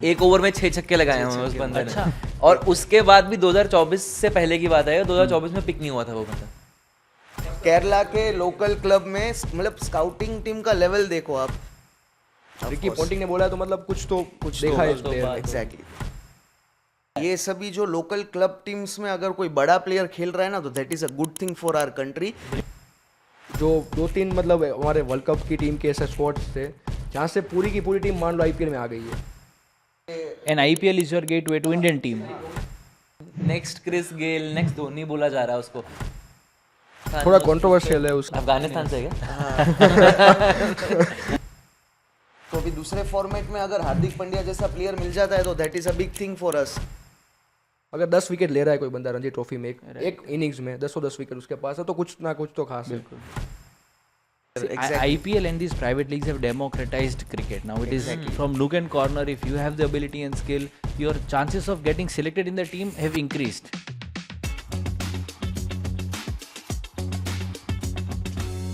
एक ओवर में 6 छक्के लगाए हुए उस बंदे ने। और उसके बाद भी 2024 से पहले की बात है, 2024 में पिक नहीं हुआ था वो बंदा। केरला के लोकल क्लब में मतलब स्काउटिंग टीम का लेवल देखो आप। रिकी पोंटिंग ने बोला है तो मतलब कुछ देखा है इस प्लेयर में। एग्जैक्टली। ये सभी जो लोकल क्लब टीम्स में अगर कोई बड़ा प्लेयर खेल रहा है ना, तो that is a good thing for our country. जो 2-3 मतलब हमारे वर्ल्ड कप की टीम के ऐसे स्पॉट्स थे जहाँ से पूरी की पूरी टीम मान लो आईपीएल में आ गई है। And IPL is your gateway to Indian team. Next Chris Gayle, next Dhoni बोला जा रहा है उसको। थोड़ा कंट्रोवर्शियल है उसका। अफगानिस्तान से है क्या? तो अभी दूसरे फॉर्मेट में अगर हार्दिक पांड्या जैसा प्लेयर मिल जाता है तो that is a big thing for अस। अगर 10 विकेट ले रहा है कोई बंदा रणजी ट्रॉफी में एक इनिंग्स में 10 विकेट उसके पास है तो कुछ ना कुछ तो खास है। IPL and these private leagues have democratized cricket. Now it is from nook and corner. If you have the ability and skill, your chances of getting selected in the team have increased.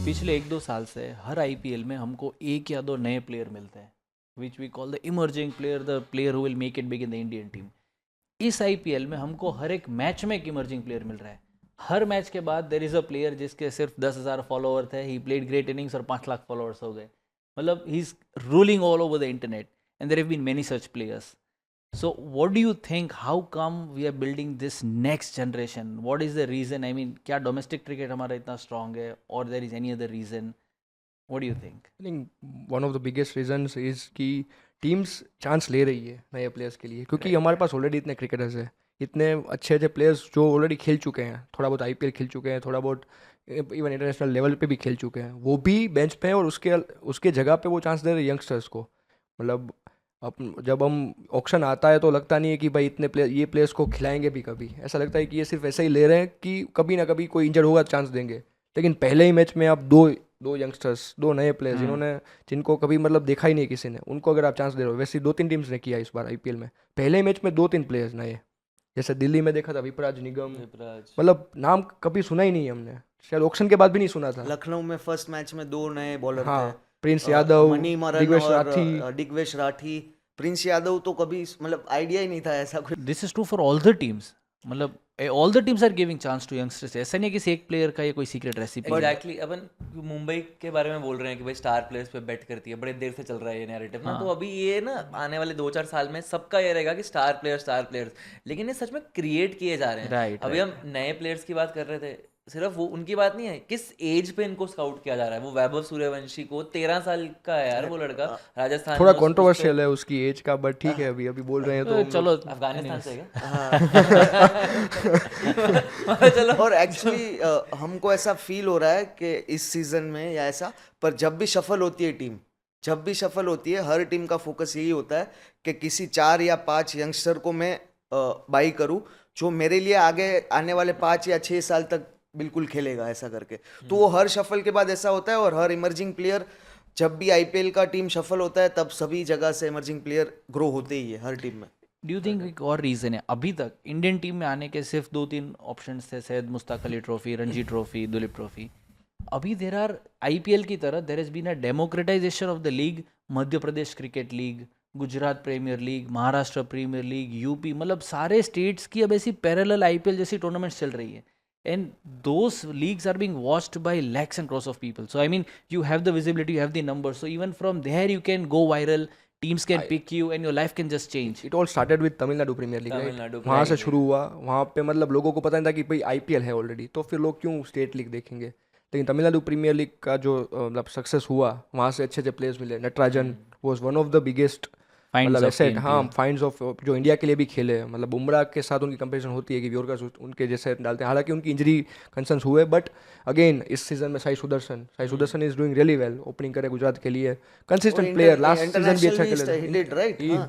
पिछले 1-2 साल से हर IPL में हमको एक या दो नए player मिलते हैं, which we call the emerging player, the player who will make it big in the Indian team. इस IPL में हमको हर एक मैच में एक इमर्जिंग प्लेयर मिल रहा है। हर मैच के बाद देर इज़ अ प्लेयर जिसके सिर्फ 10,000 फॉलोअर थे, ही प्लेड ग्रेट इनिंग्स और 5 लाख फॉलोअर्स हो गए। मतलब he is ruling all over the internet and there have been many such players. So what do you think, how come we are building this next generation? What is the reason? I mean क्या domestic cricket हमारा इतना strong है और there is any other reason? What do you think? I think one of the biggest reasons is कि teams chance ले रही है नए प्लेयर्स के लिए, क्योंकि हमारे पास ऑलरेडी इतने क्रिकेटर्स हैं, इतने अच्छे अच्छे प्लेयर्स जो ऑलरेडी खेल चुके हैं, थोड़ा बहुत आईपीएल खेल चुके हैं, थोड़ा बहुत इवन इंटरनेशनल लेवल पे भी खेल चुके हैं, वो भी बेंच पे हैं और उसके जगह पे वो चांस दे रहे हैं यंगस्टर्स को। मतलब जब हम ऑक्शन आता है तो लगता नहीं है कि भाई इतने प्लेयर ये प्लेयर्स को खिलाएंगे भी कभी, ऐसा लगता है कि ये सिर्फ ऐसे ही ले रहे हैं कि कभी ना कभी कोई इंजर होगा चांस देंगे। लेकिन पहले ही मैच में आप दो यंगस्टर्स, दो नए प्लेयर्स जिनको कभी मतलब देखा ही नहीं किसी ने, उनको अगर आप चांस दे रहे हो, वैसे 2-3 टीम्स ने किया इस बार आईपीएल में, पहले ही मैच में 2-3 प्लेयर्स नए। जैसे दिल्ली में देखा था विपराज निगम, मतलब नाम कभी सुना ही नहीं हमने, शायद ऑक्शन के बाद भी नहीं सुना था। लखनऊ में फर्स्ट मैच में 2 नए बॉलर थे, प्रिंस यादव, मणिमरन और दिग्वेश राठी। प्रिंस यादव तो कभी मतलब आइडिया ही नहीं था ऐसा कुछ। This is true for all the teams, मतलब all the teams are giving chance to youngsters. ऐसा नहीं है किसी एक प्लेयर का ये कोई सीक्रेट रेसिपी। एग्जैक्टली। अपन मुंबई के बारे में बोल रहे हैं कि भाई स्टार प्लेयर्स पे बेट करती है, बड़े देर से चल रहा है ये नैरेटिव ना। तो अभी ये ना आने वाले 2-4 साल में सबका ये रहेगा कि स्टार प्लेयर्स, लेकिन ये सच में क्रिएट किए जा रहे हैं। अभी हम नए प्लेयर्स की बात कर रहे थे, सिर्फ वो उनकी बात नहीं है, किस एज पे इनको स्काउट किया जा रहा है। वो वैभव सूर्यवंशी को 13 साल का है यार वो लड़का, राजस्थान। थोड़ा कंट्रोवर्शियल है उसकी एज का, बट ठीक है अभी बोल रहे हैं तो चलो अफगानिस्तान से क्या? चलो। और एक्चुअली हमको ऐसा फील हो रहा है कि इस सीजन में या ऐसा, पर जब भी शफल होती है टीम, हर टीम का फोकस यही होता है कि किसी 4 या 5 यंगस्टर को मैं बाई करूं जो मेरे लिए आगे आने वाले 5 या 6 साल तक बिल्कुल खेलेगा, ऐसा करके। तो वो हर शफल के बाद ऐसा होता है, और हर इमर्जिंग प्लेयर जब भी आईपीएल का टीम शफल होता है तब सभी जगह से इमर्जिंग प्लेयर ग्रो होते ही है हर टीम में। डू यू थिंक एक और रीज़न है? अभी तक इंडियन टीम में आने के सिर्फ 2-3 ऑप्शंस थे, Syed Mushtaq Ali trophy, Ranji trophy, Duleep trophy. अभी देर आर आईपीएल की तरह there has been a democratization of the league. Madhya Pradesh cricket league, Gujarat premier league, Maharashtra premier league, UP, मतलब सारे स्टेट्स की अब ऐसी पैरेलल आईपीएल जैसी टूर्नामेंट्स चल रही है। And those leagues are being watched by lakhs and crores of people. So I mean, you have the visibility, you have the numbers. So even from there, you can go viral. Teams can pick you, and your life can just change. It all started with Tamil Nadu premier league, वहाँ से शुरू हुआ। वहाँ पे मतलब लोगों को पता नहीं था कि भाई आईपीएल है ऑलरेडी, तो फिर लोग क्यों स्टेट लीग देखेंगे। लेकिन तमिलनाडु प्रीमियर लीग का जो मतलब सक्सेस हुआ, वहाँ से अच्छे अच्छे प्लेयर्स मिले। Natarajan was one of the biggest मतलब एसेट, फाइंड्स ऑफ जो इंडिया के लिए भी खेले। मतलब बुमराह के साथ उनकी कंपैरिजन होती है कि यॉर्कर्स उनके जैसे डालते हैं, हालांकि उनकी इंजरी कंसर्न्स हुए, बट अगेन इस सीजन में Sai Sudarshan is doing really well, opening करे गुजरात के लिए, कंसिस्टेंट प्लेयर, लास्ट सीजन भी अच्छा खेले,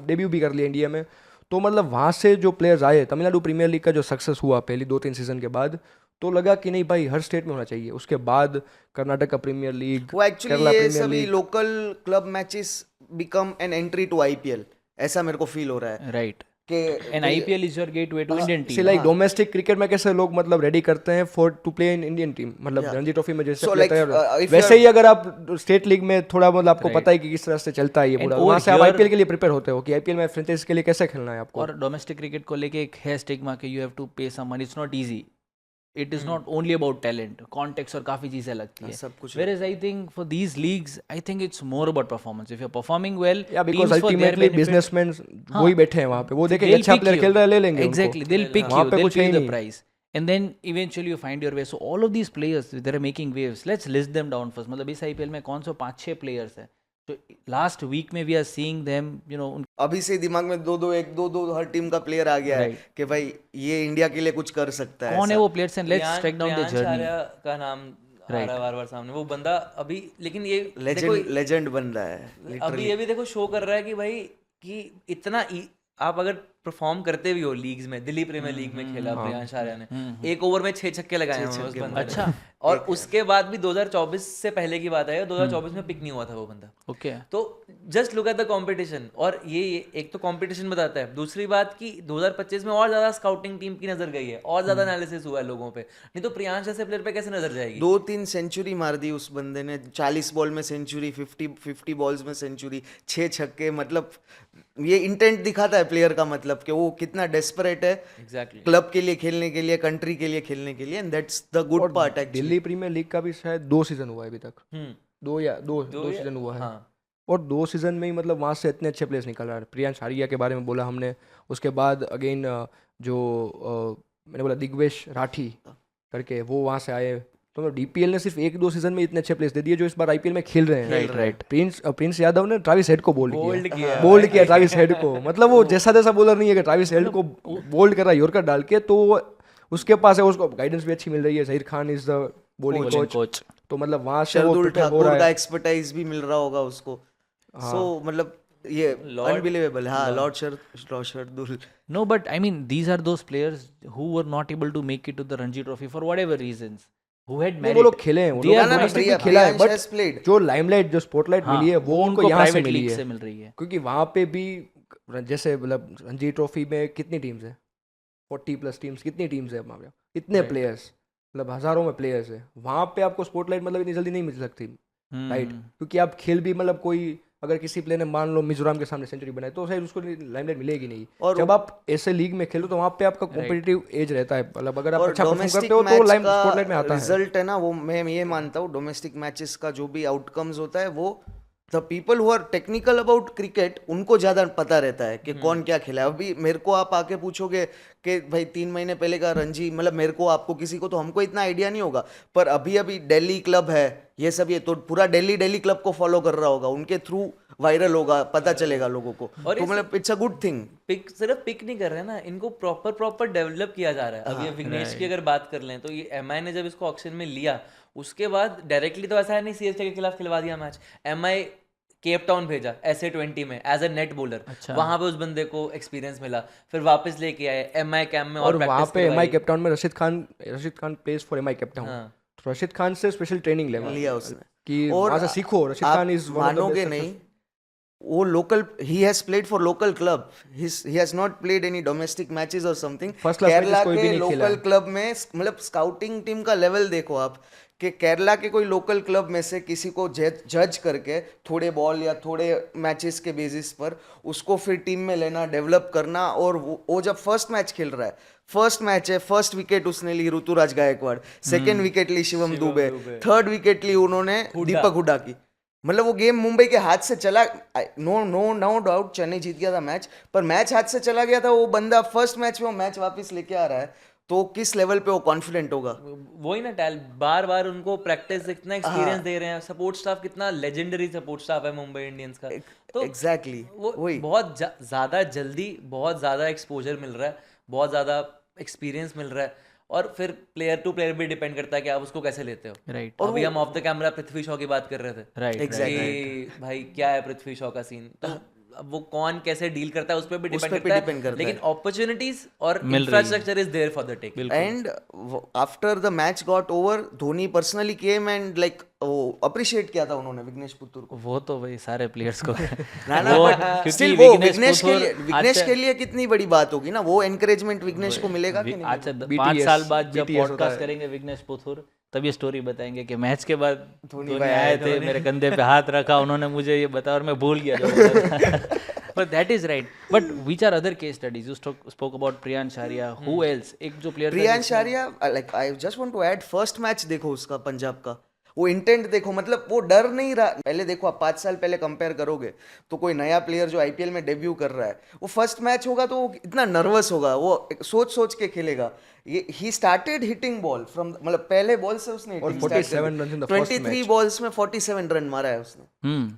डेब्यू भी कर लिया इंडिया में। तो मतलब वहाँ से जो प्लेयर्स आए, तमिलनाडु प्रीमियर लीग का जो सक्सेस हुआ पहली 2-3 सीजन के बाद, तो लगा कि नहीं भाई हर स्टेट में होना चाहिए। उसके बाद कर्नाटक का प्रीमियर लीग, वो एक्चुअली ये सभी local club matches become an entry to IPL, ऐसा मेरे को फील हो रहा है। राइट। कि and IPL is your gateway to Indian से टीम. लाइक डोमेस्टिक क्रिकेट में कैसे लोग मतलब रेडी करते हैं for to play in Indian team, मतलब रणजी ट्रॉफी में जैसे So, play like, तैयार हो, if वैसे you're- ही अगर आप स्टेट लीग में थोड़ा मतलब आपको पता है कि किस तरह से चलता है ये And पूरा, over वहाँ से आप here- आईपीएल के लिए प्रिपेयर होते हो कि आईपीएल में फ्रेंचाइज के लिए कैसे खेलना है आपको. और डोमेस्टिक क्रिकेट को लेके एक है स्टिग्मा कि you have to pay some money. It's not easy. It is not only about talent, context और काफी चीजें लगती है. सब कुछ Whereas I think for these leagues, I think it's more about performance. If you're performing well, या because teams for their ultimately benefit, businessman वही बैठे हैं वहाँ पे, वो देखेंगे they'll अच्छा pick प्लेयर you. खेल रहा है ले लेंगे उनको. Exactly, they'll pick वहाँ you, पे they'll कुछ है pay ही the नहीं. price. And then eventually you find your way. So all of these players, they're making waves. Let's list them down first. मतलब इस IPL में कौन से 5-6 players हैं. तो लास्ट वीक में we are seeing them, you know, अभी से दिमाग में दो हर टीम का प्लेयर आ गया है Right. कि भाई ये इंडिया के लिए कुछ कर सकता है. कौन है ऐसा. वो players and let's track down the Priyansh journey. Arya का नाम आ रहा है बार-बार सामने. वो बंदा अभी, लेकिन ये देखो, लेजेंड बन रहा है. अभी ये भी देखो शो कर रहा है कि भाई कि इतना आप अगर परफॉर्म करते भी हो लीग्स में, दिल्ली प्रीमियर लीग में खेला प्रियांश आर्या ने, एक ओवर में 6 छक्के लगाए हैं उस बंदे ने. अच्छा. और उसके बाद भी 2024 से पहले की बात है, 2024 में पिक नहीं हुआ था वो बंदा. ओके. तो just look at the competition. और ये एक तो कंपटीशन बताता है, दूसरी बात कि 2025 में और ज्यादा स्काउटिंग टीम की नजर गई है, और ज्यादा एनालिसिस हुआ है लोगों पे. नहीं तो प्रियांश जैसे प्लेयर पे कैसे नजर जाएगी. 2-3 सेंचुरी मार दी उस बंदे ने. 40 बॉल में सेंचुरी, 50 बॉल्स में सेंचुरी, 6 छक्के. मतलब ये इंटेंट दिखाता है प्लेयर का, मतलब कि वो कितना डेस्परेट है एग्जैक्टली. क्लब के लिए खेलने के लिए, कंट्री के लिए खेलने के लिए. And that's the good part actually. Delhi premier league का भी शायद 2 सीजन हुआ है अभी तक. दो सीजन हुआ है. हाँ. और 2 सीजन में ही मतलब वहाँ से इतने अच्छे प्लेयर्स निकल रहे हैं. प्रियांश आर्या के बारे में बोला हमने, उसके बाद अगेन जो मैंने बोला दिग्वेश राठी करके वो वहाँ से आए. तो मतलब डीपीएल ने सिर्फ 1-2 सीजन में इतने अच्छे प्लेयर्स दे दिए जो इस बार आईपीएल में खेल रहे हैं. राइट. प्रिंस यादव ने ट्रैविस हेड को Bold किया. बोल्ड किया ट्रैविस हेड को. मतलब वो जैसा बॉलर नहीं है कि ट्रैविस हेड को बोल्ड कर रहा है यॉर्कर डाल के. तो उसके पास है, उसको गाइडेंस भी अच्छी मिल रही है. Zaheer Khan is the bowling coach. तो मतलब वहाँ से वो शार्दुल prepare हो ठाकुर रहा का है. एक्सपर्टाइज भी मिल रहा होगा उसको. सो मतलब ये अनबिलीवेबल. हाँ, Lord Shardul. No, but I mean, these are those players who were not able to make it to the Ranji Trophy for whatever reasons. Who had नहीं, merit. वो लोग खेले हैं, वो They लोग are domestic domestic भी खेला है, Priyansh has बट played. जो लाइमलाइट जो स्पॉटलाइट हाँ, मिली है वो उनको यहाँ से private मिली league है. से मिल रही है. क्योंकि वहाँ पे भी जैसे मतलब रणजी ट्रॉफी में कितनी टीम्स है, 40+ टीम्स, कितनी टीम्स है वहाँ पे, इतने प्लेयर्स, मतलब हजारों में प्लेयर्स है. वहाँ पे आपको स्पॉटलाइट मतलब इतनी जल्दी नहीं मिल सकती, राइट. क्योंकि आप खेल भी मतलब कोई अगर किसी प्लेयर ने मान लो मिजोरम के सामने सेंचुरी बनाई तो शायद उसको लाइमलाइट मिलेगी नहीं. और जब आप ऐसे लीग में खेलो तो वहाँ पे आपका कॉम्पिटिटिव एज रहता है. मतलब अगर आप और अच्छा परफॉर्म डोमेस्टिक करते हो तो मैच स्पॉटलाइट में का आता है. रिजल्ट है ना, वो मैं ये मानता हूँ डोमेस्टिक मैचेस का जो भी आउटकम्स होता है वो the people who are technical about cricket उनको ज़्यादा पता रहता है कि कौन क्या खेला है. अभी मेरे को आप आके पूछोगे कि भाई 3 महीने पहले का रणजी, मतलब मेरे को, आपको, किसी को, तो हमको इतना आइडिया नहीं होगा. पर अभी दिल्ली क्लब है, ये सब, ये तो पूरा दिल्ली क्लब को फॉलो कर रहा होगा, उनके थ्रू वायरल होगा, पता चलेगा लोगों को. और तो मतलब इट्स अ गुड थिंग. सिर्फ पिक नहीं कर रहे हैं ना, इनको प्रॉपर डेवलप किया जा रहा है. अब ये विघ्नेश की अगर बात कर लें तो ये एमआई ने जब इसको ऑक्शन में लिया उसके बाद डायरेक्टली तो ऐसा है नहीं सीएसके के खिलाफ खिलवा दिया मैच. एमआई केप टाउन भेजा SA20 में एज अ नेट बॉलर. वहां पे उस बंदे को एक्सपीरियंस मिला, फिर वापस लेके आए एमआई कैंप में और और वहाँ प्रैक्टिस पे एमआई केप टाउन में Rashid Khan place for MI Cape Town. हाँ. तो रशीद खान से स्पेशल ट्रेनिंग लिया उसने. कि और वहाँ से सीखो. रशीद आप खान इज मानोगे नहीं, वो local, he has played for local club, he has not played any domestic matches और something. First class Kerala matches कोई भी के नहीं खेला लोकल है. क्लब में मतलब स्काउटिंग टीम का लेवल देखो आप, कि केरला के कोई लोकल क्लब में से किसी को जज करके थोड़े बॉल या थोड़े मैचेस के बेसिस पर उसको फिर टीम में लेना, डेवलप करना. और वो जब फर्स्ट मैच खेल रहा है, फर्स्ट मैच है, फर्स्ट विकेट उसने ली ऋतुराज गायकवाड़, सेकेंड विकेट ली शिवम दुबे, थर्ड विकेट ली उन्होंने दीपक हुड्डा की. मतलब वो गेम मुंबई के हाथ से चला, नो डाउट चेन्नई जीत गया था मैच, पर मैच हाथ से चला गया था. वो बंदा फर्स्ट मैच में वो मैच वापस लेके आ रहा है, तो किस लेवल पे वो कॉन्फिडेंट होगा. वही ना बार बार उनको प्रैक्टिस, इतना एक्सपीरियंस दे रहे हैं. सपोर्ट स्टाफ कितना लेजेंडरी सपोर्ट स्टाफ है मुंबई इंडियंस का. तो एग्जैक्टली वो बहुत ज्यादा जल्दी बहुत ज्यादा एक्सपोजर मिल रहा है, बहुत ज्यादा एक्सपीरियंस मिल रहा है. और फिर प्लेयर टू प्लेयर भी डिपेंड करता है कि आप उसको कैसे लेते हो. राइट. अभी हम of the camera Prithvi Shaw की बात कर रहे थे. राइट. कि भाई क्या है पृथ्वी शॉ का सीन. तो अब वो कौन कैसे डील करता है उस पर भी उस डिपेंड पे भी करता depend है, करता लेकिन है। अपॉर्चुनिटीज और मिल रही है। Infrastructure is there for the tech. And after the match got over, Dhoni personally came and like वो अप्रिशिएट किया था उन्होंने विघ्नेश पुत्तूर को। वो तो भाई सारे प्लेयर्स को ना ना, वो बट क्योंकि स्टिल वो विघ्नेश विघ्नेश के पुथुर लिए, विघ्नेश अच्छा- के लिए कितनी बड़ी बात होगी ना, वो एनकरेजमेंट विघ्नेश को मिलेगा कि नहीं अच्छा मिलेगा? 5 साल बाद जब BTS होता पॉडकास्ट है। करेंगे विघ्नेश पुथुर, तब ये स्टोरी बताएंगे कि मैच के बाद धोनी धोनी भाई आए थे, मेरे कंधे पे हाथ रखा, उन्होंने मुझे ये बताया और मैं भूल गया जो बोला था। But that is right. But which are other case studies? You spoke about Priyan Sharia. Who else? एक जो player था प्रियांश जिसने- Arya, like I just want to add, first match देखो उसका पंजाब का, वो इंटेंट देखो, मतलब वो डर नहीं रहा। पहले देखो, आप 5 साल पहले कंपेयर करोगे तो कोई नया प्लेयर जो आईपीएल में डेब्यू कर रहा है, वो फर्स्ट मैच होगा तो वो इतना नर्वस होगा, वो सोच सोच के खेलेगा। ये ही स्टार्टेड हिटिंग बॉल फ्रॉम, मतलब पहले बॉल से उसने और 47 runs in the first 23 match. Balls में 47 रन मारा है उसने।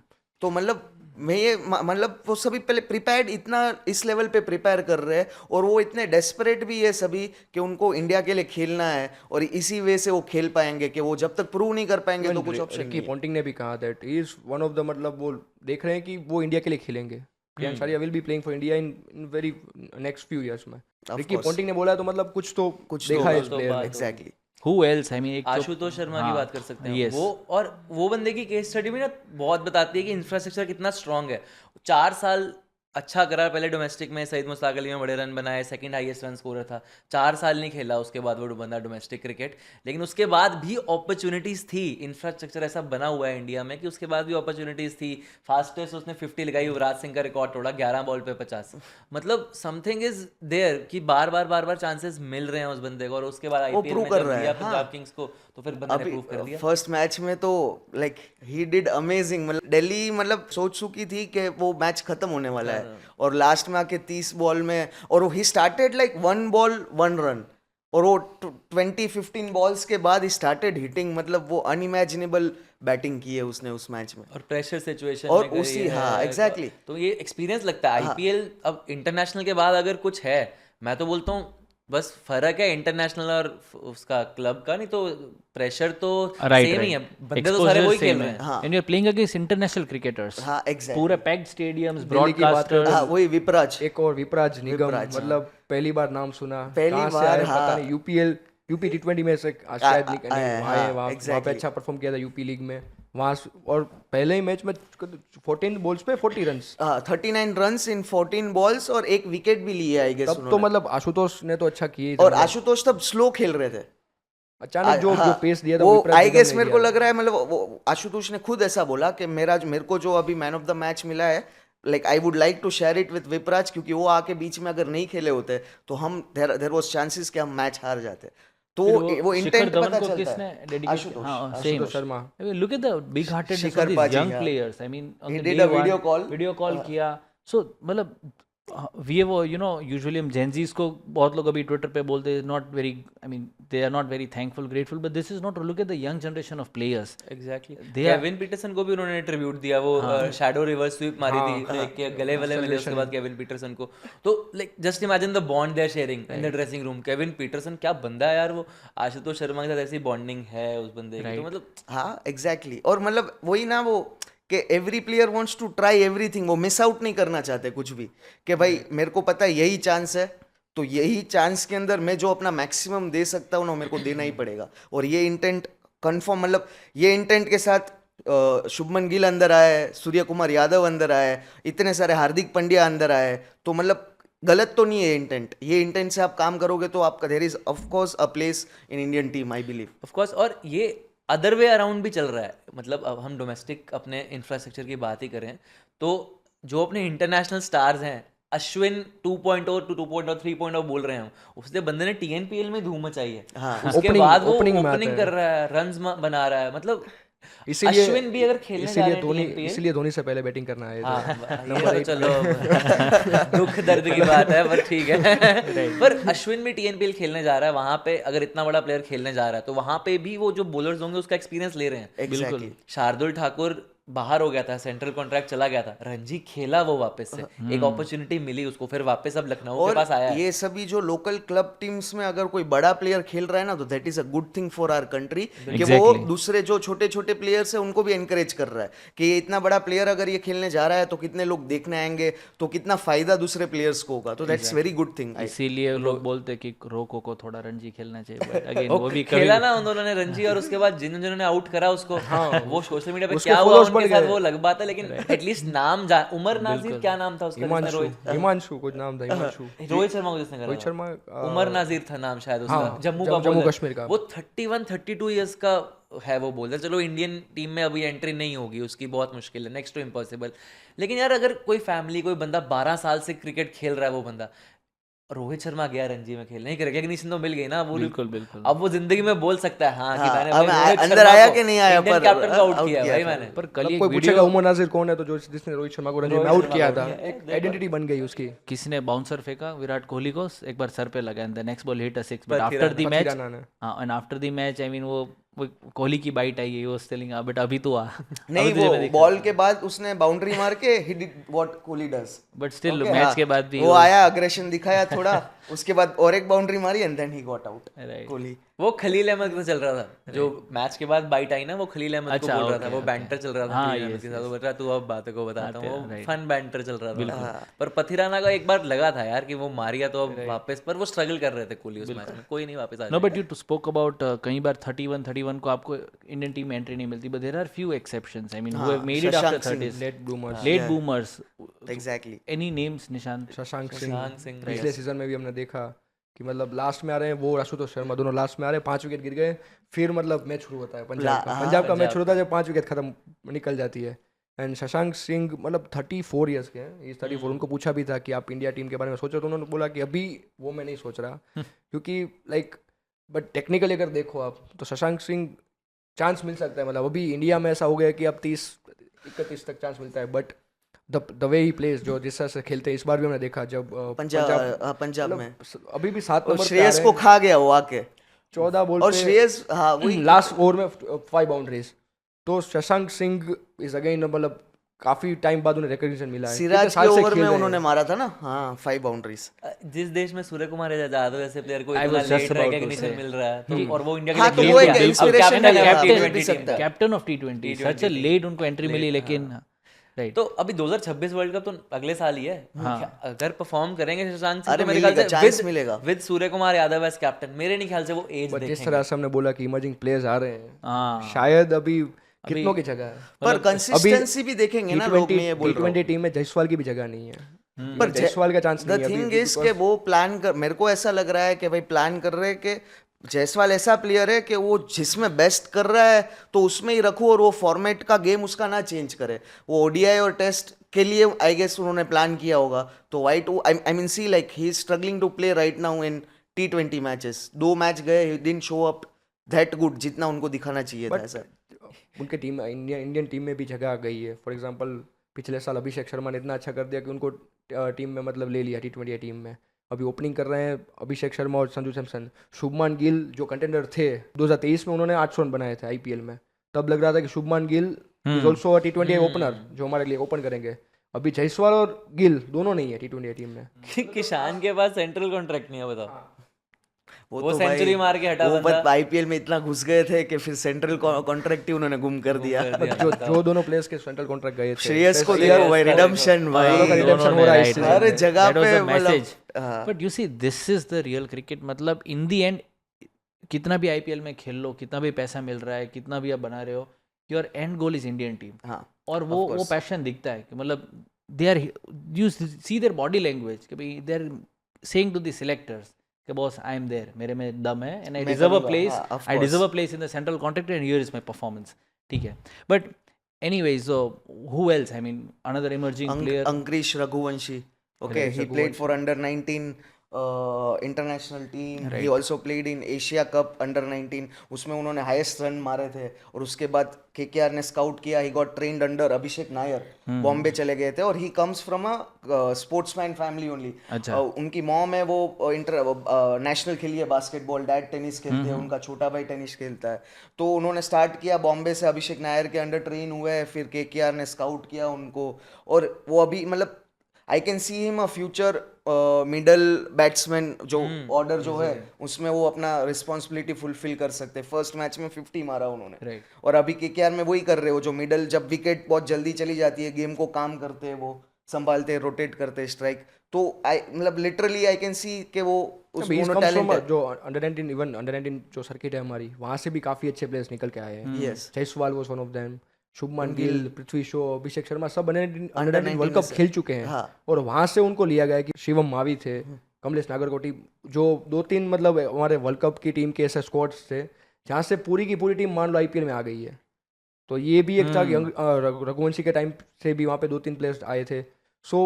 तो मतलब मैं ये मतलब वो सभी पहले प्रिपेयर्ड, इतना इस लेवल पे प्रिपेयर कर रहे हैं, और वो इतने डेस्परेट भी है सभी कि उनको इंडिया के लिए खेलना है, और इसी वे से वो खेल पाएंगे, कि वो जब तक प्रूव नहीं कर पाएंगे तो कुछ ऑप्शन रिकी नहीं है। पॉन्टिंग ने भी कहा that he is one of the, मतलब वो देख रहे हैं कि वो इंडिया के लिए खेलेंगे। Priyansh Arya will be playing for India in very next few years में। Ricky course. पॉन्टिंग ने बोला है तो मतलब कुछ तो कुछ देखा है इस तो प्लेयर बात ने। Exactly. Who else? I mean, एक तो- आशुतोष शर्मा की बात कर सकते हैं Yes. वो, और वो बंदे की केस स्टडी भी ना बहुत बताती है कि इंफ्रास्ट्रक्चर कितना स्ट्रांग है। 4 साल अच्छा करा, पहले डोमेस्टिक में सईद मुश्ताक अली में बड़े रन बनाए, सेकंड हाईएस्ट रन स्कोरर था। 4 साल नहीं खेला उसके बाद वो बंदा डोमेस्टिक क्रिकेट, लेकिन उसके बाद भी अपॉर्चुनिटीज थी। इंफ्रास्ट्रक्चर ऐसा बना हुआ है इंडिया में कि उसके बाद भी अपॉर्चुनिटीज थी। फास्टेस्ट उसने 50 लगाई, युवराज सिंह का रिकॉर्ड तोड़ा 11 बॉल पे 50। मतलब समथिंग इज देयर कि बार बार चांसेस मिल रहे हैं उस बंदे को, और उसके बाद आईपीएल prove में कर जब रहा है, दिया हाँ। पंजाब किंग्स को तो फिर बंदे ने अभी प्रूव कर दिया। फर्स्ट मैच में तो लाइक ही डिड अमेजिंग, मतलब दिल्ली मतलब सोच चुकी थी कि वो मैच खत्म होने वाला है, और लास्ट में आके 30 बॉल में, और he started like 1 ball 1 run, और वो 20-15 बॉल्स के बाद ही स्टार्टेड हिटिंग, मतलब वो अनइमेजिनेबल बैटिंग की है उसने उस मैच में। और प्रेशर सिचुएशन और में करी उसी- है, हाँ, exactly। तो ये एक्सपीरियंस लगता है आईपीएल। अब इंटरनेशनल के बाद अगर कुछ है, मैं तो बोलता हूँ बस फर्क है इंटरनेशनल और उसका क्लब का, नहीं तो प्रेशर तो सेम ही है, बंदे तो सारे वही खेल रहे हैं। हाँ। And you're playing against international cricketers. हाँ एग्जैक्टली। पूरे पैक्ड स्टेडियम्स, दिल्ली की बात ब्रॉडकास्टर्स। हाँ वही विपराज, एक और विपराज निगम, विपराज, मतलब पहली बार नाम सुना, पहली कहाँ से बार, आए हाँ। पता नहीं। यूपी T20 में से शायद निकले आया है, आए हैं, हाँ, वहाँ पे exactly। अच्छा परफॉर्म किया था यूपी लीग में वहाँ और पहले ही मैच में 14 बॉल्स पे 40 रन्स। 39 रन्स इन 14 बॉल्स, और एक विकेट भी लिए आई गेस तब तो मतलब आशुतोष ने तो अच्छा किया ही था। और आशुतोष तब स्लो खेल रहे थे। अचानक जो हाँ, पेस दिया था वो विपराज आई निगम गेस ने मेरे दिया को था। लग रहा है, मतलब वो आशुतोष ने खुद ऐसा बोला कि मेरे को जो अभी मैन ऑफ द मैच मिला है, like I would like to share it with Vipraj, क्योंकि वो आके बीच में अगर नहीं खेले होते तो हम देयर वाज चांसेस कि हम मैच हार जाते। तो वो इंटेंट पता चलता किसने है। डेडिकेट? आशुतोष। हाँ, Ashutosh same. Sharma. I mean, look at the big heartedness of Shikhar these पाजी, young हाँ। players. I mean, on He the did day a video one, call. video call किया। So मतलब we have usually हम Gen Zs को बहुत लोग अभी Twitter पे बोलते हैं not very, I mean they are not very thankful, grateful, but this is not, look at the young generation of players. Exactly. They are- Kevin Peterson को भी उन्होंने ट्रिब्यूट दिया, वो शैडो रिवर्स स्वीप मारी थी, देख के गले वले मिले उसके बाद केविन पीटरसन को। तो like just imagine the bond they are sharing in the dressing room. Kevin Peterson क्या बंदा है यार, वो आशुतोष शर्मा के साथ ऐसी बॉन्डिंग है उस बंदे की, तो मतलब हाँ एग्जैक्टली। और मतलब वही ना वो कि every player wants to try everything, वो मिस आउट नहीं करना चाहते कुछ भी, कि भाई मेरे को पता है यही चांस है, तो यही चांस के अंदर मैं जो अपना मैक्सिमम दे सकता हूँ ना, मेरे को देना ही पड़ेगा। और ये इंटेंट कंफर्म, मतलब ये इंटेंट के साथ शुभमन गिल अंदर आए, सूर्य कुमार यादव अंदर आए, इतने सारे हार्दिक पांड्या अंदर आए, तो मतलब गलत तो नहीं है इंटेंट। ये इंटेंट से आप काम करोगे तो आपका there is of course a place in Indian team, I believe. Of course. और ये अदर वे अराउंड भी चल रहा है, मतलब अब हम डोमेस्टिक अपने इंफ्रास्ट्रक्चर की बात ही करें तो जो अपने इंटरनेशनल स्टार्स हैं, अश्विन 2.0 टू 2.0 3.0 बोल रहे हैं, उसने बंदे ने TNPL में धूम मचाई है। हाँ। उसके Opening- बाद वो opening में आता ओपनिंग है। कर रहा है, रन्स बना रहा है, मतलब इसीलिए अश्विन भी अगर खेलने जा रहे हैं TNPL, इसीलिए धोनी से पहले बैटिंग करना है। हाँ ये तो चलो दुख दर्द की बात है, पर ठीक है। पर अश्विन भी TNPL खेलने जा रहा है, वहां पे अगर इतना बड़ा प्लेयर खेलने जा रहा है तो वहां पे भी वो जो बॉलर्स होंगे उसका एक्सपीरियंस ले रहे हैं। एग्जैक्टली। शार्दुल ठाकुर बाहर हो गया था, सेंट्रल कॉन्ट्रैक्ट चला गया था, रणजी खेला वो वापस से, एक अपॉर्चुनिटी मिली उसको, फिर वापस अब लखनऊ के और पास आया है। ये सभी जो लोकल क्लब टीम्स में अगर कोई बड़ा प्लेयर खेल रहा है ना, तो that is a good thing for our country, कि वो Exactly. दूसरे जो छोटे छोटे प्लेयर्स हैं उनको भी एनकरेज कर रहा है कि ये इतना बड़ा प्लेयर अगर ये खेलने जा रहा है तो कितने लोग देखने आएंगे, तो कितना फायदा दूसरे प्लेयर्स को होगा, तो दैट्स वेरी गुड थिंग। इसीलिए लोग बोलते हैं कि रोको को थोड़ा रणजी खेलना चाहिए, बट अगेन वो भी खेला ना उन दोनों ने रणजी, और उसके बाद जिन्होंने आउट करा उसको, वो सोशल मीडिया पे उसके क्या हुआ followers उनके बढ़ साथ गए। वो अलग बात है, लेकिन एटलीस्ट नाम उमर नाजिर क्या नाम था उसका, जिसने हिमांशु रोहित हिमांशु कुछ नाम था, हिमांशु रोहित शर्मा को जिसने करा रोहित था। शर्मा उमर नाजिर था नाम शायद उसका, हाँ, जम्मू का जम्मू bowler। कश्मीर का। वो 31-32 इयर्स का है वो बॉलर। चलो इंडियन टीम में अभी एंट्री नहीं होगी उसकी, बहुत मुश्किल है, नेक्स्ट टू इम्पॉसिबल। लेकिन यार अगर कोई फैमिली, कोई बंदा 12 साल से क्रिकेट खेल रहा है, वो बंदा रोहित शर्मा गया रणजी में खेलने की, रिकॉग्निशन तो मिल गई ना, वो बिल्कुल बिल्कुल। अब वो जिंदगी में बोल सकता है हाँ कि हाँ, मैंने अब भाई रोहित अंदर शर्मा आया को कि नहीं आया, इंडियन पर कैप्टन को आउट आउट किया किया भाई था। मैंने। पर कल मतलब एक कोई वीडियो पूछेगा उमर नाजिर कौन है, तो जो जिसने रोहित शर्मा को रणजी में रोहित आउट शर्मा किया को था, out किया, एक आइडेंटिटी बन गई उसकी। किसी ने बाउंसर फेंका विराट कोहली को, एक बार सर पे लगा, and the next ball hit a six, but after the match, Pathirana ने। हाँ, and after the match I mean वो कोहली की बाइट आई है, वो टेलिंग बट अभी तो आ नहीं, वो बॉल के बाद उसने बाउंड्री मार के he did what Kohli does, but still Okay, match हाँ, के बाद भी वो आया, अग्रेशन दिखाया थोड़ा, उसके बाद और एक बाउंड्री मारी and then he got out Right. Kohli. वो खलील अहमद से चल रहा था, जो मैच के बाद बाइट आई ना, वो खलील अहमद को अच्छा, बोल रहा था, okay, वो okay. बैंटर चल रहा था हाँ, खलील अहमद yes, के साथ, वो बता तू अब बातों को बताता हूँ, वो right. फन बैंटर चल रहा था। पर पथिराना का एक बार लगा था यार कि वो मारिया तो अब वापस, पर वो स्ट्रगल कर रहे थे कोहली उस मैच में, कोई नहीं वापस आ no but you two spoke about कई बार 31 को आपको इंडियन टीम में एंट्री नहीं मिलती, but there are few exceptions, I mean who have made it Shashank after Singh, 30s, late bloomers, late boomers, exactly. Any names Nishant? Shashank Shashank Singh Singh, पिछले सीजन में भी हमने देखा कि मतलब लास्ट में आ रहे हैं, वो आशुतोष शर्मा दोनों लास्ट में आ रहे हैं, 5 विकेट गिर गए, फिर मतलब मैच शुरू होता है पंजाब का, पंजाब का मैच शुरू होता है जब 5 विकेट खत्म निकल जाती है। एंड शशांक सिंह मतलब 34 ईयर्स के हैं, इस 34, उनको पूछा भी था कि आप इंडिया टीम के बारे में सोचो, तो उन्होंने बोला कि अभी वो मैं नहीं सोच रहा, क्योंकि लाइक बट टेक्निकली अगर देखो आप तो शशांक सिंह चांस मिल सकता है, मतलब अभी इंडिया में ऐसा हो गया कि अब 30-31 तक चांस मिलता है, but the way he plays, जो जिस तरह से खेलते हैं, इस बार भी हमने देखा जब पंजाब में अभी भी 7 और नंबर श्रेयस को खा गया वो आके, 14 बॉल और श्रेयस, हाँ वही लास्ट ओवर में 5 बाउंड्रीज, तो शशांक सिंह इज अगेन मतलब काफी टाइम बाद उन्हें रिकॉग्निशन मिला है, सिराज कितने के साल से ओवर खेल में रहे उन्होंने हैं। मारा था ना, हाँ 5 बाउंड्रीज। जिस देश में सूर्य कुमार यादव जैसे प्लेयर को I इतना was just late about to recognition say. मिल रहा है, तो और वो इंडिया हाँ, के तो लिए वो खेल एक गया। अब inspiration captain है, है, हाँ, T20 खेल भी टीम सकता का। है। Captain of T20, such a late उनको एंट्री मिली, लेकिन राइट। तो अभी 2026 वर्ल्ड कप तो अगले साल ही है। अगर परफॉर्म करेंगे शशांक सिंह अरे तो मेरे ख्याल मिलेगा, से चांस मिलेगा। With Surya Kumar Yadav as captain, मेरे नहीं ख्याल से वो एज बट जिस देखेंगे। तरह से हमने बोला कि इमर्जिंग प्लेयर्स आ रहे हैं, हाँ, शायद अभी कितनों की जगह है, पर कंसिस्टेंसी भी देखेंगे ना लोग, मैं ये बोल रहा हूँ। T20 टीम में जायसवाल की भी जगह नहीं है, पर जायसवाल का चांस द नहीं है थिंग अभी, इज के वो प्लान कर, मेरे को ऐसा लग रहा है कि भाई प्लान कर रहे हैं कि जायसवाल ऐसा प्लेयर है कि वो जिसमें बेस्ट कर रहा है तो उसमें ही रखो, और वो फॉर्मेट का गेम उसका ना चेंज करे। वो ओडीआई और टेस्ट के लिए आई गेस उन्होंने प्लान किया होगा, तो wait I mean see like he is struggling to play right now in T20 matches. 2 match गए, he didn't show up that good जितना उनको दिखाना चाहिए था। ऐसा उनके टीम इंडियन टीम में भी जगह आ गई है। फॉर एग्जांपल पिछले साल अभिषेक शर्मा ने इतना अच्छा कर दिया कि उनको टीम में मतलब ले लिया T20 टीम में। अभी ओपनिंग कर रहे हैं अभिषेक शर्मा और संजू सैमसन। शुभमान गिल जो कंटेंडर थे 2023 में, उन्होंने 800 रन बनाए थे आईपीएल में, तब लग रहा था कि Shubman Gill is also T20 opener जो हमारे लिए ओपन करेंगे। अभी जायसवाल और गिल दोनों नहीं है T20 टीम में। किसान के पास सेंट्रल कॉन्ट्रैक्ट नहीं है, बताओ। वो तो सेंचुरी भाई, मार के हटा वो बंदा। बस आईपीएल में इतना घुस गए थे कि फिर सेंट्रल कॉन्ट्रैक्ट ही उन्होंने गुम कर दिया। जो दोनों प्लेयर्स के सेंट्रल कॉन्ट्रैक्ट गए थे, श्रेयस को देखो भाई, रिडम्पशन भाई, दोनों का redemption हो रहा है इस season हर में। जगह That was पे a मतलब message. But you see, this is the real cricket. मतलब in the end, कितना भी आईपीएल में खेल लो, कितना भी पैसा मिल रहा है, कितना भी आप बना रहे हो, your end goal is Indian team. हाँ, और वो पैशन दिखता है कि मतलब they are, you see their body language कि भाई they are saying to the selectors कि बॉस आई एम देयर, मेरे में दम है एंड आई मैं डिजर्व अ करूँगा, प्लेस, हाँ, of I course. Deserve a place in the central contract and here is my performance. ठीक है, but anyways, so who else, I mean another emerging player, Ankush Raghuvanshi, okay, he played for under 19 international team, he also played in Asia cup under 19, उसमें उन्होंने highest run मारे थे। और उसके बाद KKR ने स्काउट किया, ही गॉट ट्रेन्ड अंडर अभिषेक नायर, बॉम्बे चले गए थे। और he comes from a sportsman family only. उनकी मॉम है वो नेशनल खेली है बास्केटबॉल, डैड टेनिस खेलते हैं, उनका छोटा भाई टेनिस खेलता है। तो उन्होंने स्टार्ट किया बॉम्बे से, अभिषेक नायर के अंडर ट्रेन हुए, फिर केकेआर ने स्काउट किया उनको। और वो अभी मतलब I can see him a future middle batsman, जो ऑर्डर जो है उसमें वो अपना रिस्पॉन्सिबिलिटी फुलफिल कर सकते हैं। फर्स्ट मैच में 50 मारा उन्होंने। और अभी केकेआर में वही कर रहे हो, जो मिडल, जब विकेट बहुत जल्दी चली जाती है, गेम को काम करते हैं, वो संभालते हैं, रोटेट करते हैं स्ट्राइक। तो आई मतलब लिटरली आई कैन सी कि वो उसमें टैलेंट है। जो अंडर 19 इवन अंडर 19 जो सर्किट है हमारी, वहाँ से भी काफ़ी अच्छे प्लेयर्स निकल के आए हैं। Yes, Jaiswal was one of them, Shubman Gill, Prithvi Shaw, Abhishek Sharma, सब अंडर 19 वर्ल्ड कप खेल चुके हैं। हाँ। और वहाँ से उनको लिया गया कि शिवम मावी थे, कमलेश नागरकोटी, जो 2-3 मतलब हमारे वर्ल्ड कप की टीम के ऐसे स्क्वाड्स थे जहाँ से पूरी की पूरी टीम मान लो आईपीएल में आ गई है। तो ये भी एक था कि रघुवंशी के टाइम से भी वहाँ पे 2-3 प्लेयर्स आए थे। सो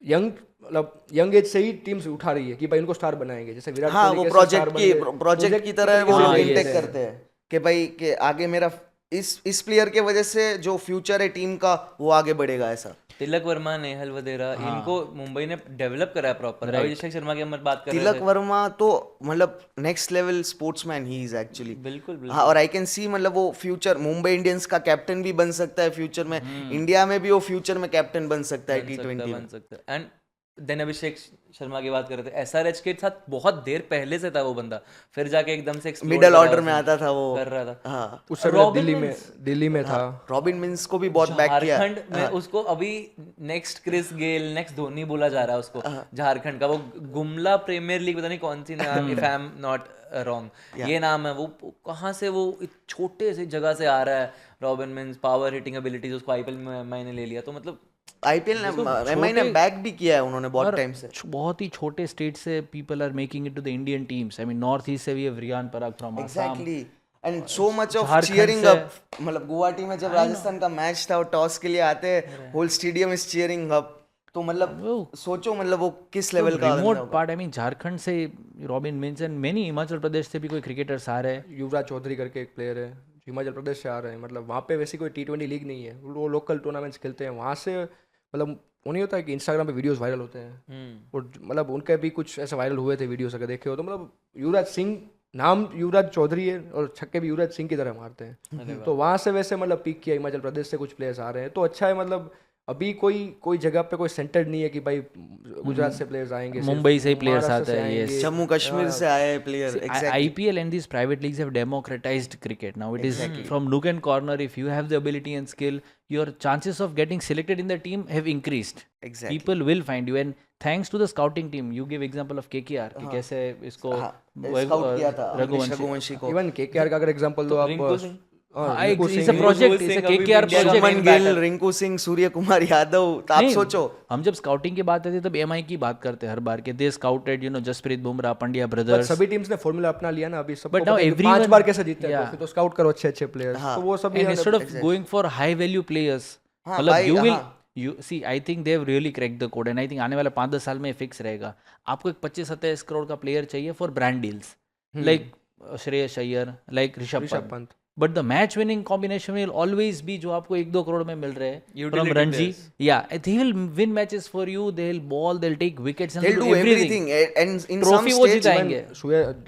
यंग एज से ही टीम्स उठा रही है कि भाई उनको स्टार बनाएंगे, जैसे विराट हाँ, कोहली वो कैसे प्रोजेक्ट की तरह वो लोग इंटेक करते हैं कि भाई कि आगे मेरा इस प्लेयर के वजह से जो फ्यूचर है टीम का वो आगे बढ़ेगा। ऐसा तिलक वर्मा, नेहल वधेरा, इनको मुंबई ने डेवलप करा है प्रॉपर। अभिषेक शर्मा की हम बात कर रहे तिलक वर्मा तो मतलब next level sportsman he is actually. बिल्कुल हाँ, और आई कैन सी मतलब वो फ्यूचर मुंबई इंडियंस का कैप्टन भी बन सकता है फ्यूचर में। इंडिया में भी वो फ्यूचर में कैप्टन बन सकता है T20 में। बन सकता है। एंड देन अभिषेक शर्मा की बात कर रहे थे, एसआरएच के साथ बहुत देर पहले से था वो बंदा, फिर जाके एकदम से explode मिडल करा ऑर्डर में उसने, आता था वो, कर रहा था। हाँ। उस समय रॉबिन दिल्ली में था। रॉबिन मिन्स को भी बहुत बैक किया। झारखंड में उसको अभी next Chris Gayle, next Dhoni बोला जा रहा है उसको, झारखंड का। वो गुमला प्रीमियर लीग, पता नहीं कौन सी नाम, if I am not wrong ये नाम है। वो कहाँ से वो छोटे से जगह से आ रहा है। Robin Minz, power hitting abilities, उसको आईपीएल में मैंने ले लिया। तो मतलब आईपीएल ने एमआई ने बैक भी किया है उन्होंने बहुत टाइम से। बहुत ही छोटे स्टेट से people are making it to the Indian teams. I mean north east से भी Riyan Parag from Assam. Exactly, and so much of Jharkhand cheering से- अप। मतलब गुवाहाटी में जब राजस्थान का मैच था और टॉस के लिए आते हैं, whole stadium is cheering up. तो मतलब सोचो मतलब वो किस लेवल का remote part. I mean Jharkhand से रॉबिन मिन्स एंड मेनी, हिमाचल प्रदेश से भी कोई क्रिकेटर्स आ रहे हैं। युवराज चौधरी करके एक प्लेयर है, हिमाचल प्रदेश से आ रहे हैं। मतलब वहाँ पे वैसी कोई T20 लीग नहीं है, वो लोकल टूर्नामेंट्स खेलते हैं वहाँ से। मतलब वो नहीं होता है कि इंस्टाग्राम पे वीडियोस वायरल होते हैं, और मतलब उनके भी कुछ ऐसे वायरल हुए थे वीडियोस, अगर देखे हो तो। मतलब युवराज सिंह, नाम युवराज चौधरी है और छक्के भी युवराज सिंह की तरह मारते हैं। तो वहाँ से वैसे मतलब पीक किया, हिमाचल प्रदेश से कुछ प्लेयर्स आ रहे हैं, तो अच्छा है। मतलब अभी कोई जगह पे कोई सेंटर नहीं है कि भाई गुजरात से प्लेयर्स आएंगे, मुंबई से ही प्लेयर्स महाराष्ट्र आते से हैं। आएंगे। जम्मू कश्मीर से आए player. IPL and these private leagues have democratized cricket. Now it is from nook and corner. If you have the ability and skill, your chances of getting selected in the team have increased. Exactly. People will find you, and thanks to the scouting team, you give example of KKR कि कैसे इसको scout किया था रघुवंशी को। Even KKR का अगर example दो आप, Rinku Singh, it's a project, it's a KKR project. Shubman Gill, Rinku Singh, सूर्य कुमार यादव। तो आप नहीं, सोचो, हम जब स्काउटिंग की बात करते हैं तब MI की बात करते हैं हर बार के। They scouted Jasprit Bumrah, Pandya both brothers. सभी टीम्स ने फॉर्मूला अपना लिया ना अभी। सबको But now पता है कि everyone- 5 बार कैसे जीतते हैं, Yeah. तो फिर तो स्काउट करो अच्छे प्लेयर्स। तो वो सब And instead of going for high value players, हाँ, मतलब भाई, you will हाँ। you see, I think they have really cracked the code, and I think आने वाले 5-10 साल में फिक्स रहेगा। आपको एक 25-27 करोड़ का प्लेयर चाहिए for brand deals, like Shreyas Iyer, like Rishabh Pant. But the match winning combination will always be जो आपको 1-2 करोड़ में मिल रहे हैं फ्रॉम रणजी। या they will win matches for you, they will ball, they will take wickets and they'll do everything and in some trophy वो stage जिताएंगे।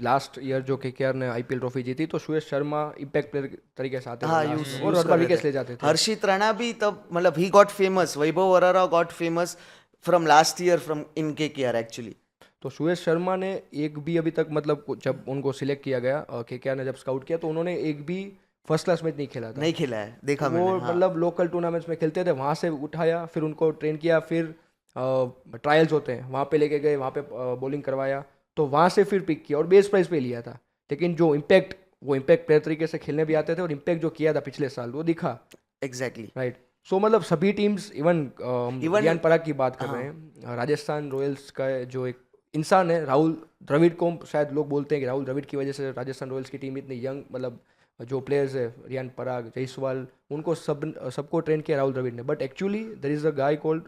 Last year जो KKR ने आईपीएल ट्रॉफी जीती, तो सुयश शर्मा इम्पैक्ट प्लेयर तरीके से आते थे हाँ, last use में, और हर बार विकेट्स ले जाते थे। हर्षित राणा भी तब मतलब he got famous, Vaibhav Arora got famous from last year from in KKR actually. तो सुयश शर्मा ने एक भी अभी तक, मतलब जब उनको सिलेक्ट किया गया केकेआर ने जब स्काउट किया, तो उन्होंने एक भी फर्स्ट क्लास मैच नहीं खेला था। नहीं खेला है, देखा वो मैंने। हाँ। मतलब लोकल टूर्नामेंट्स में खेलते थे, वहाँ से उठाया, फिर उनको ट्रेन किया, फिर ट्रायल्स होते हैं वहाँ पे लेके गए, वहाँ पे बॉलिंग करवाया, तो वहाँ से फिर पिक किया और बेस प्राइस पे लिया था। लेकिन जो इम्पैक्ट, वो इम्पैक्ट प्लेयर तरीके से खेलने भी आते थे, और इम्पैक्ट जो किया था पिछले साल वो दिखा। Exactly, right. सो मतलब सभी टीम्स, इवन रियान पराग की बात कर रहे हैं, राजस्थान रॉयल्स का जो एक इंसान है राहुल द्रविड़, को शायद लोग बोलते हैं कि राहुल द्रविड़ की वजह से राजस्थान रॉयल्स की टीम इतनी यंग, मतलब जो प्लेयर्स है रियान पराग, जयसवाल, उनको सबको ट्रेन किया राहुल द्रविड़ ने। But actually there is a guy called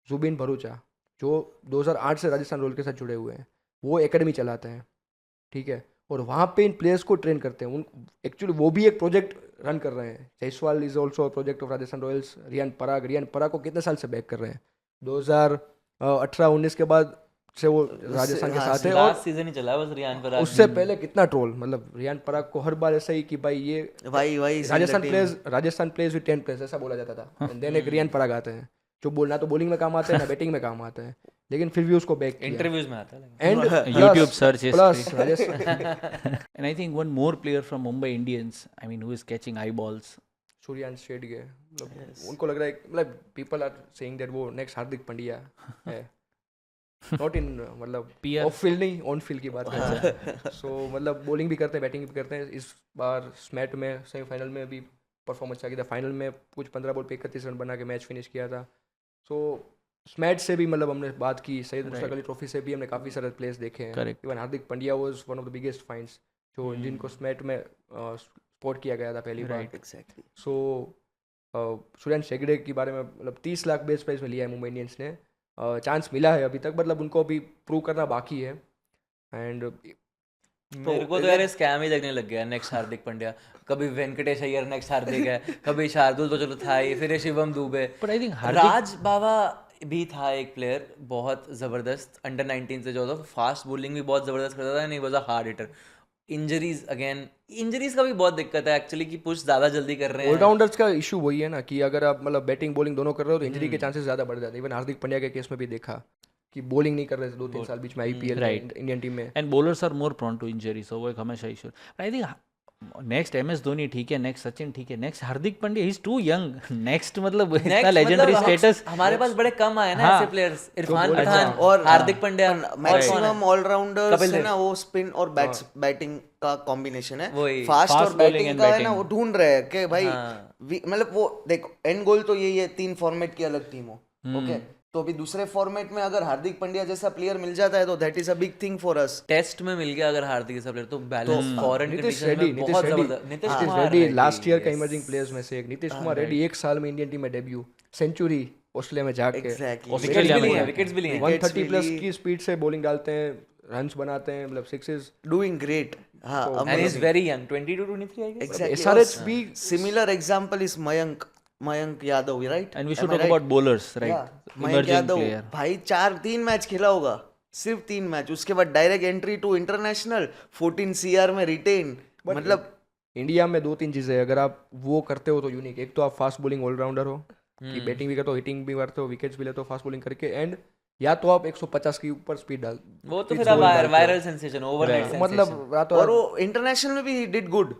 Zubin Bharucha, जो 2008 से राजस्थान रॉयल्स के साथ जुड़े हुए हैं। वो एकेडमी चलाते हैं, ठीक है, और वहाँ पे इन प्लेयर्स को ट्रेन करते हैं। उन एक्चुअली वो भी एक प्रोजेक्ट रन कर रहे हैं। Jaiswal is also project of Rajasthan Royals. Riyan Parag को कितने साल से बैक कर रहे हैं? 2018-19 के बाद से वो राजस्थान के साथ है। और लास्ट सीजन ही चला है बस रियान पराग। उससे पहले कितना ट्रोल, मतलब रियान पराग को हर बार ऐसा ही कि भाई ये वही राजस्थान प्लेयर्स विद 10 प्लेयर्स, ऐसा बोला जाता था। एंड देन एक रियान पराग आते हैं जो बोलना तो बॉलिंग में काम आते हैं ना बैटिंग में काम आते हैं, लेकिन फिर भी उसको बैक किया। इंटरव्यूज में आता है and YouTube search history. Plus Rajasthan And I think one more player from Mumbai Indians, I mean, who is catching eyeballs. Suryansh Shedge, मतलब उनको लग रहा है मतलब पीपल आर सेइंग दैट वो नेक्स्ट हार्दिक पांड्या है। नॉट इन मतलब PR. ऑफ फील्ड नहीं, ऑन फील्ड की बात कर रहे हैं। सो मतलब बॉलिंग भी करते हैं, बैटिंग भी करते हैं। इस बार स्मैट में सेमीफाइनल में भी परफॉर्मेंस अच्छा किया था। फाइनल में कुछ 15 बॉल पे 31 रन बना के मैच फिनिश किया था। सो स्मैट से भी मतलब हमने बात की, सैयद मुश्ताक अली ट्रॉफी से भी हमने काफ़ी सारे प्लेयर्स देखे हैं। Correct. Even Hardik Pandya was one of the biggest finds जो जिनको स्मैट में स्पॉट किया गया था पहली बार। एग्जैक्टली। सो सूर्यांश शेगड़े के बारे में मतलब 30 लाख बेस प्राइस में लिया है मुंबई इंडियंस ने। चांस मिला है अभी तक, मतलब उनको अभी प्रूव करना बाकी है। एंड मेरे को तो यार स्कैम ही लगने लग गया नेक्स्ट हार्दिक पांड्या। कभी वेंकटेश अय्यर नेक्स्ट हार्दिक है, कभी शार्दुल तो चलो था ही, फिर Shivam Dubey. But I think राज बाबा भी था एक प्लेयर बहुत जबरदस्त अंडर 19 से जो था, फास्ट बॉलिंग भी बहुत जबरदस्त करता था, नहीं was a hard hitter. Injuries का भी बहुत दिक्कत है एक्चुअली कि पुश ज़्यादा जल्दी कर रहे हैं। ऑलराउंडर्स का इशू वही है ना कि अगर आप मतलब बैटिंग बॉलिंग दोनों कर रहे हो तो इंजरी के चांसेस ज़्यादा बढ़ जाते हैं। इवन हार्दिक पांड्या के केस में भी देखा कि बॉलिंग नहीं कर रहे थे 2-3 साल बीच में आईपीएल Right. इंडियन टीम में। and bowlers are more prone to injury, so वो एक हमेशा issue. But I think next MS Dhoni ठीक है, नेक्स्ट सचिन ठीक है, next Hardik Pandya, he is too young. Next मतलब इतना लेजेंडरी स्टेटस हमारे पास बड़े कम आए ना ऐसे प्लेयर्स। इरफान पठान और हार्दिक पांड्या मैक्सिमम ऑलराउंडर्स है ना, वो स्पिन और बैटिंग का कॉम्बिनेशन है। वही, फास्ट और fast bowling बैटिंग and का है ना, batting. वो ढूंढ रहे हैं कि भाई मतलब वो देखो एंड गोल तो यही है 3 फॉर्मेट की अलग टीम हो। ओके, तो अभी दूसरे फॉर्मेट में अगर हार्दिक पांड्या जैसा प्लेयर मिल जाता है तो that is a big thing for us. Test में मिल गया अगर हार्दिक जैसा प्लेयर तो balance foreign Nitish condition Reddy, में बहुत जबरदस्त। नीतीश कुमार रेड्डी रेड्डी, लास्ट ईयर का yes. इमर्जिंग प्लेयर्स में से एक। नीतीश कुमार रेड्डी एक साल में इंडियन टीम में डेब्यू, सेंचुरी ऑस्ट्रेलिया में जाके, एग्जैक्टली। विकेट्स भी लिए हैं, विकेट्स भी लिए हैं। 130 प्लस की स्पीड से बॉलिंग डालते हैं, रन्स बनाते हैं, मतलब सिक्सेस। Doing great. हाँ, and he is very young, 22-23 I guess. Exactly. SRH भी similar example is Mayank Yadav, right? And we should talk about bowlers, right? Mayank emerging Yadav player. भाई 3 मैच खेला होगा, सिर्फ 3 मैच, उसके बाद direct entry to international, 14 CR में retain. मतलब इंडिया में 2-3 चीज़ें अगर आप वो करते हो तो यूनिक। एक तो आप फास्ट बॉलिंग ऑलराउंडर हो कि बैटिंग भी करते हो, हिटिंग भी करते हो, विकेट्स भी लेते हो फास्ट बॉलिंग करके, एंड या तो आप 150 के ऊपर स्पीड डाल, वो तो फिर अब वायरल सेंसेशन, ओवरनाइट सेंसेशन। मतलब रातों और वो इंटरनेशनल में भी डिड गुड,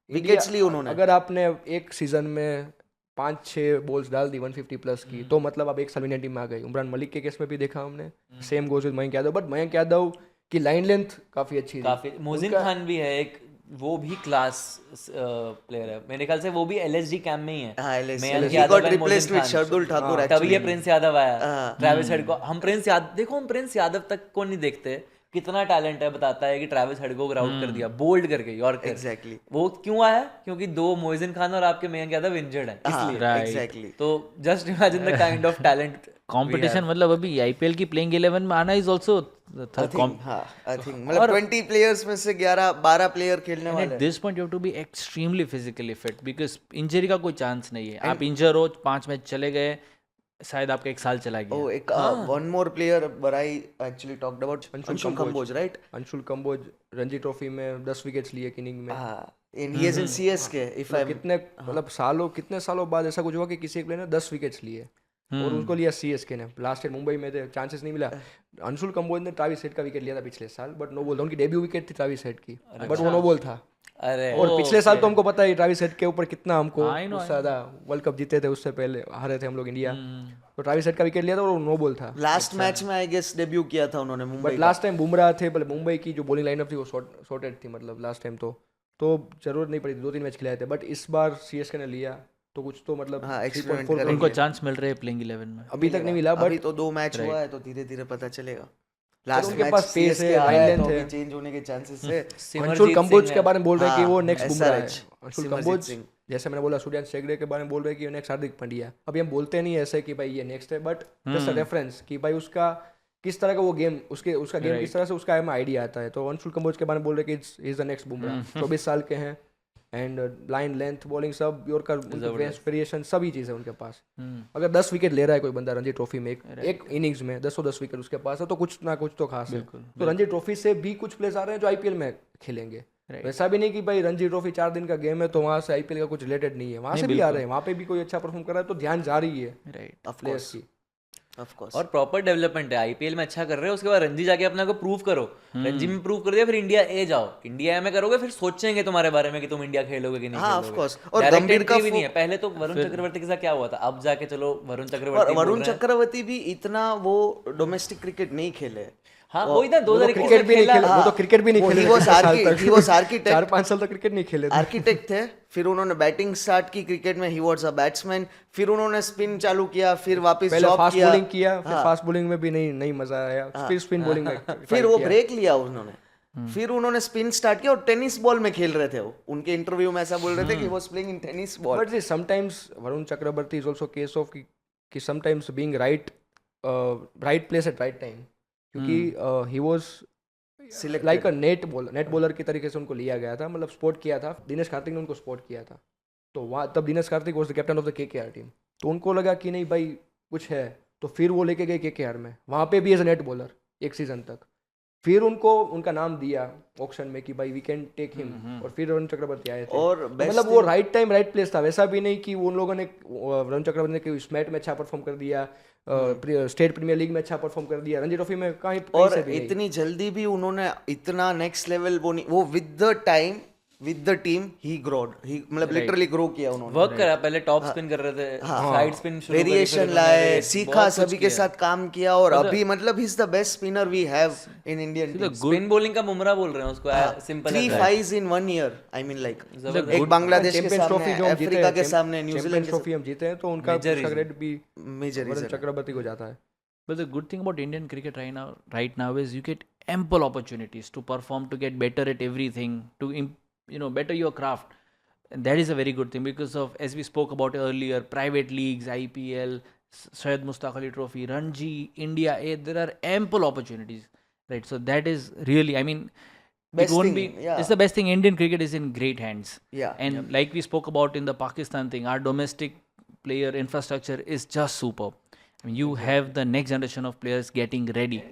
विकेट्स ली उन्होंने। अगर आपने एक सीजन में 5-6 बॉल्स डाल दी 150 प्लस की तो मतलब आप एक साल इंडियन टीम में आ गए। उमरान मलिक के केस में भी देखा हमने, same goes with Mayank Yadav. But Mayank Yadav की लाइन लेंथ काफ़ी अच्छी थी। काफी मोजिन खान भी है एक, वो भी क्लास प्लेयर है मेरे ख्याल से, वो भी LSG कैंप में ही है। हाँ, LSG Mayank he Yadav got and replaced Mohsin with Khan. Shardul Thakur तभी actually। ये प्रिंस यादव आया, ट्रैविस हेड को हम प्रिंस यादव, देखो हम प्रिंस यादव तक को नहीं देखते, कितना टैलेंट है बताता है कि ट्रैविस हेड को आउट कर दिया बोल्ड करके यॉर्कर। Exactly। वो क्यों आया? क्योंकि 2 मोजिन खान और आपके मयंक यादव इंजर्ड हैं इसलिए। Right. एग्जैक्टली। तो just imagine the kind of talent competition, मतलब अभी IPL की प्लेइंग 11 में आना इज आल्सो आई थिंक मतलब 20 प्लेयर्स में से 11-12 प्लेयर खेलने वाले एट हैं। This point you have to be extremely physically fit, because injury का कोई चांस नहीं है। आप इंजर हो, 5 मैच चले गए, शायद आपका 1 साल चला गया। Oh, एक one more player but I actually talked about Anshul Kamboj, right? Anshul Kamboj Ranji trophy में 10 विकेट्स लिए इनिंग में। And he is in CSK if I'm कितने सालों बाद ऐसा कुछ हुआ कि किसी एक प्लेयर ने 10 विकेट्स लिए और उनको लिया CSK ने। लास्ट ईयर मुंबई में थे, चांसेस नहीं मिला। अंशुल कंबोज ने ट्रैविस हेड का विकेट लिया था पिछले साल, बट नो बॉल था। उनकी डेब्यू विकेट थी ट्रैविस हेड की, बट वो नो बॉल था। अरे और पिछले साल तो हमको पता है ट्रैविस हेड के ऊपर कितना हमको ज्यादा वर्ल्ड कप जीते थे, उससे पहले हारे थे हम लोग इंडिया। तो ट्रैविस हेड का विकेट लिया था और नो बॉल था। लास्ट मैच में आई गेस डेब्यू किया था उन्होंने Mumbai but last time Bumrah थे, मतलब मुंबई की जो बॉलिंग लाइनअप थी वो सॉर्टेड थी, मतलब लास्ट टाइम तो जरूरत नहीं पड़ी थी, 2-3 मैच खिलाए थे। बट इस बार CSK ने लिया तो कुछ तो मतलब experiment 3.4 करेंगे। उनको चांस मिल रहे हैं प्लेइंग 11 में। अभी तक नहीं मिला। अभी बट तो 2 मैच हुआ है तो धीरे धीरे पता चलेगा। लास्ट उनके मैच पास pace है, आया है line तो है। अभी चेंज होने के चांसेस है। अंशुल कंबोज के बारे में बोल रहे हैं कि हाँ, वो नेक्स्ट बुमराह है। SRH, अंशुल सिमरजीत कंबोज, सिंह। जैसे मैंने बोला सूर्यांश शेगड़े के बारे में बोल रहे हैं कि नेक्स्ट हार्दिक पांड्या। अभी हम बोलते नहीं ऐसे कि भाई ये नेक्स्ट है, बट जस्ट अ रेफरेंस कि भाई उसका किस तरह का वो गेम उसका गेम किस Right. तरह से उसका हमें आइडिया आता है। तो अंशुल कंबोज के बारे में बोल रहे कि इज द नेक्स्ट बुमराह, 24 साल के हैं, एंड लाइन लेंथ बॉलिंग सब यॉर्कर वेरिएशन सभी चीज़ें उनके पास। अगर 10 विकेट ले रहा है कोई बंदा रणजी ट्रॉफी में एक इनिंग्स में 10 विकेट उसके पास है, तो कुछ ना कुछ तो खास है। तो रणजी ट्रॉफी से भी कुछ प्लेयर्स आ रहे हैं जो आईपीएल में खेलेंगे। वैसा भी नहीं कि भाई रणजी ट्रॉफी 4 दिन का गेम है तो वहाँ से आईपीएल का कुछ रिलेटेड नहीं है, वहाँ से भी आ रहे हैं, वहाँ पे भी कोई अच्छा परफॉर्म कर रहा है तो ध्यान जा रही है राइट। प्लेयर्स की। Of course. और प्रॉपर डेवलपमेंट है, आईपीएल में अच्छा कर रहे हो, उसके बाद रणजी जाके अपने को प्रूव करो, रणजी में प्रूव कर दिया, फिर इंडिया ए जाओ, इंडिया ए में करोगे, फिर सोचेंगे तुम्हारे बारे में कि तुम इंडिया खेलोगे कि नहीं हाँ, खेलोगे। of course। और Direct गंभीर का entry भी नहीं है। पहले तो वरुण चक्रवर्ती के साथ क्या हुआ था, अब जाके चलो वरुण और चक्रवर्ती बोल वरुण रहे हैं। चक्रवर्ती भी इतना वो डोमेस्टिक क्रिकेट नहीं खेले। हाँ वही ना, वो तो 2021 क्रिकेट भी नहीं खेले, वो तो क्रिकेट भी नहीं खेले, he was 4-5 साल तक क्रिकेट नहीं खेले थे। आर्किटेक्ट थे, फिर उन्होंने बैटिंग स्टार्ट की क्रिकेट में, ही वाज अ बैट्समैन, फिर उन्होंने स्पिन चालू किया, फिर वापस पहले जॉब फास्ट किया, बॉलिंग किया, फिर फास्ट बॉलिंग में भी नहीं मजा आया, फिर स्पिन बॉलिंग में फिर वो ब्रेक लिया उन्होंने, फिर उन्होंने स्पिन स्टार्ट किया और टेनिस बॉल में खेल रहे थे वो। उनके इंटरव्यू में ऐसा बोल रहे थे कि वो playing in tennis ball. But sometimes Varun Chakravarthy is also case of कि sometimes being right place at right time, क्योंकि he was like a net bowler की तरीके से उनको लिया गया था, मतलब स्पॉट किया था, दिनेश कार्तिक ने उनको स्पॉट किया था। तो वहाँ तब Dinesh Karthik was the captain of the KKR team, तो उनको लगा कि नहीं भाई कुछ है, तो फिर वो लेके गए केकेआर में, वहाँ पे भी एज अ नेट बॉलर एक सीजन तक, फिर उनको उनका नाम दिया ऑक्शन में कि भाई वी कैन टेक हिम, और फिर वरुण चक्रवर्ती आए थे। और तो मतलब वो राइट टाइम राइट प्लेस था, वैसा भी नहीं कि उन लोगों ने वरुण चक्रवर्ती ने कि स्मैट में अच्छा परफॉर्म कर दिया, स्टेट प्रीमियर लीग में अच्छा परफॉर्म कर दिया, रणजी ट्रॉफी में कहीं और से भी नहीं। इतनी जल्दी भी उन्होंने इतना नेक्स्ट लेवल वो with the time with the team he grown, he मतलब लिटरली ग्रो किया उन्होंने। वर्क करा, पहले टॉप स्पिन कर रहे थे, साइड स्पिन शुरू करी, वेरिएशन फिर लाए, उन्होंने सीखा, बहुत कुछ सभी के किया। साथ काम किया, और अभी मतलब he is the best spinner we have in Indian team. Spin bowling का बुमराह बोल रहे हैं उसको, simple 3 5s in 1 year, I mean like एक बांग्लादेश के चैंपियंस ट्रॉफी सामने, जो हम जीते अफ्रीका हैं, के सामने, चैंपियंस न्यूजीलैंड के ट्रॉफी हम जीते हैं, तो उनका क्रेडिट भी मेजर वरुण रीजन। चक्रवर्ती को जाता है। But the good thing about Indian cricket right now is you get ample opportunities to perform, to get better at everything, to better your craft. And that is a very good thing because of, as we spoke about earlier, private leagues, IPL, Syed Mustaq Ali Trophy, Ranji, India A, there are ample opportunities, right? So that is really, I mean, Best it won't thing, be. yeah. It's the best thing. Indian cricket is in great hands. Yeah. And like we spoke about in the Pakistan thing, our domestic player infrastructure is just superb. I mean, you have the next generation of players getting ready.